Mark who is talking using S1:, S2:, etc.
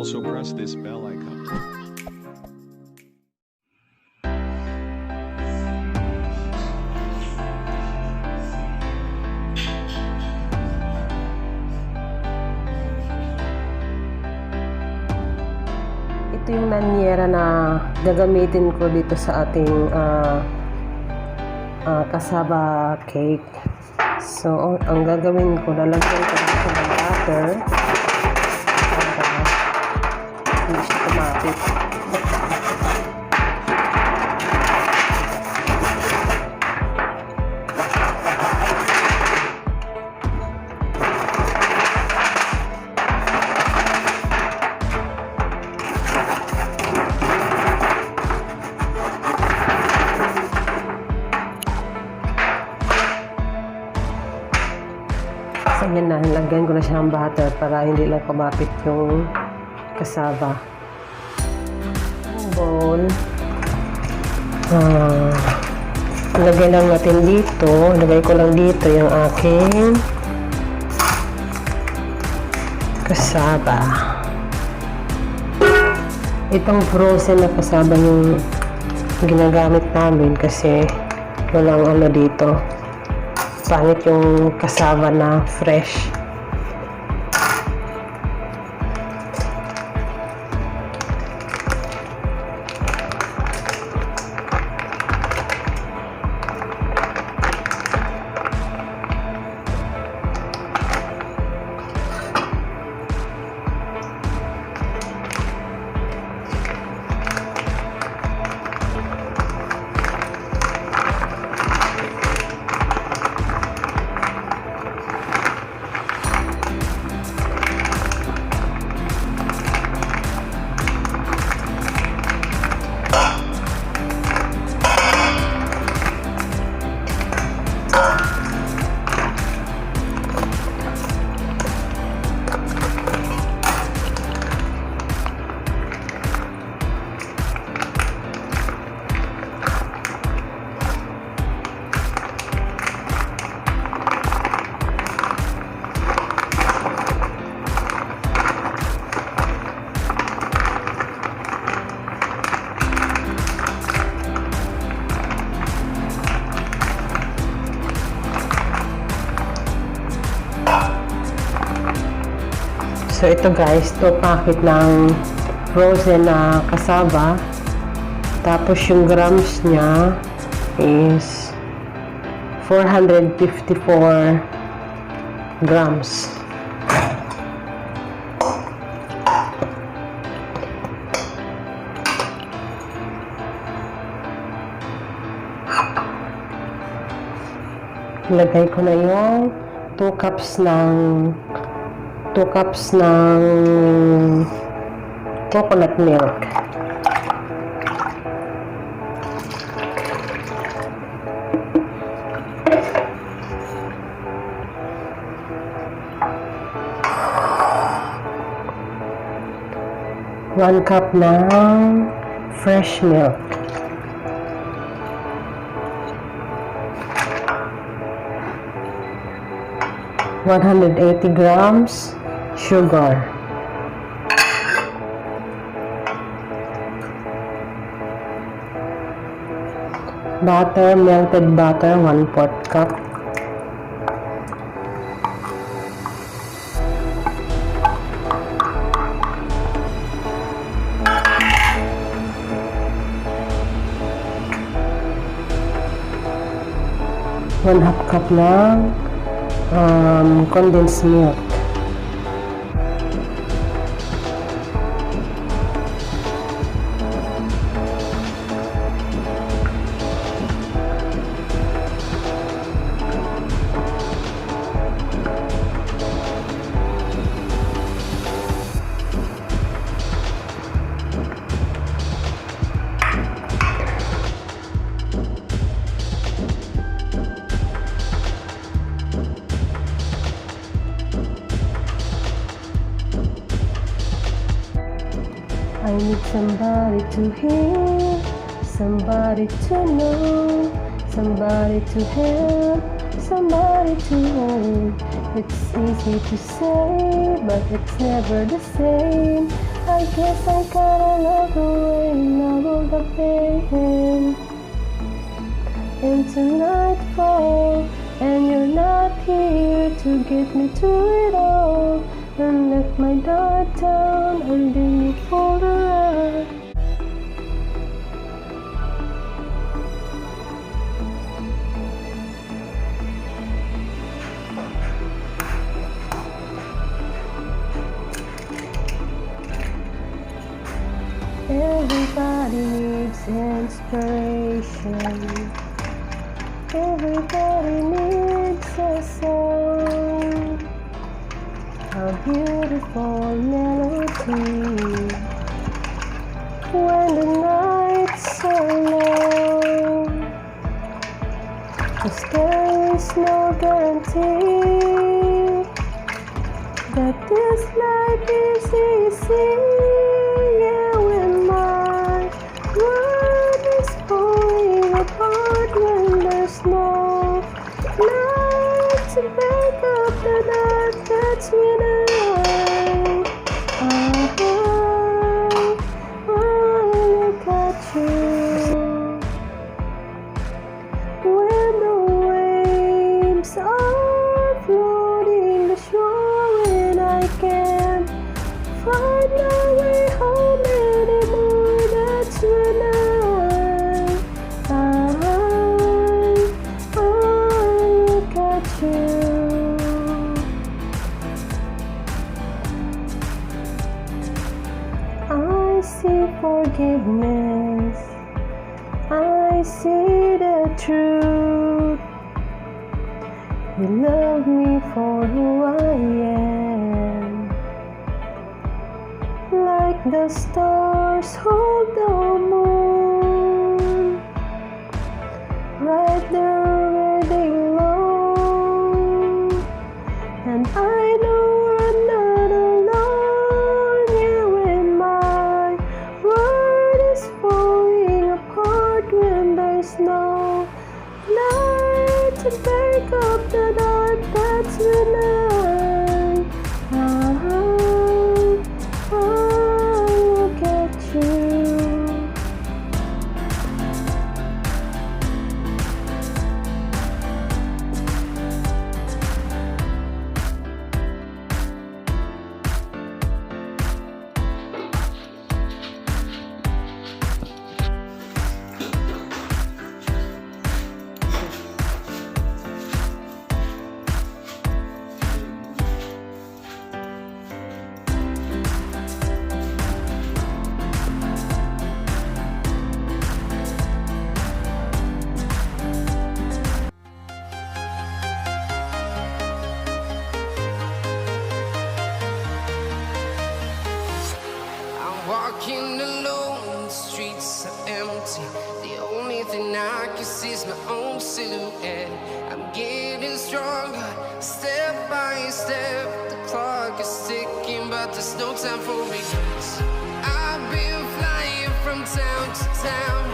S1: Also press this bell icon.
S2: Ito yung nanyera na gagamitin ko dito sa ating cassava cake. So, ang gagawin ko, lalagyan ko dito ng butter para hindi siya kumapit. So, yan na. Lagyan ko na siya ng butter para hindi lang kumapit yung cassava. Ang bowl. Lagay lang natin dito. Lagay ko lang dito yung aking cassava. Itong frozen na cassava yung ginagamit namin kasi walang ano dito. Pangit yung cassava na fresh. So, ito guys, 2 packet ng frozen na cassava. Tapos, yung grams niya is 454 grams. Ilagay ko na yung 2 cups ng coconut milk. One cup ng fresh milk. $180 grams sugar. Butter, melted butter, 1/4 cup. One half cup ng condensed milk. I need somebody to hear, somebody to know, somebody to help, somebody to hold. It's easy to say, but it's never the same. I guess I gotta love the way I woke up in into nightfall, and you're not here to get me through it all, and left my guard down and then you pulled around. Everybody needs inspiration. Everybody needs a song. A beautiful melody. When the nights are long, 'cause there is no guarantee that this life is easy. Yeah, when my world is falling apart, when there's no light to break up the dark, that's when I look at you. When the waves are floating the shore, and I can't find my way home anymore, that's when I look at you. I see forgiveness, I see the truth. You love me for who I am, like the stars hold the moon, right there where they belong. And I know I'm not alone. Yeah, when my world is falling apart, when there's no light to break up the dark, that's when I look at you.
S3: Walking alone, the streets are empty. The only thing I can see is my own silhouette. I'm getting stronger, step by step. The clock is ticking, but there's no time for regrets. I've been flying from town to town,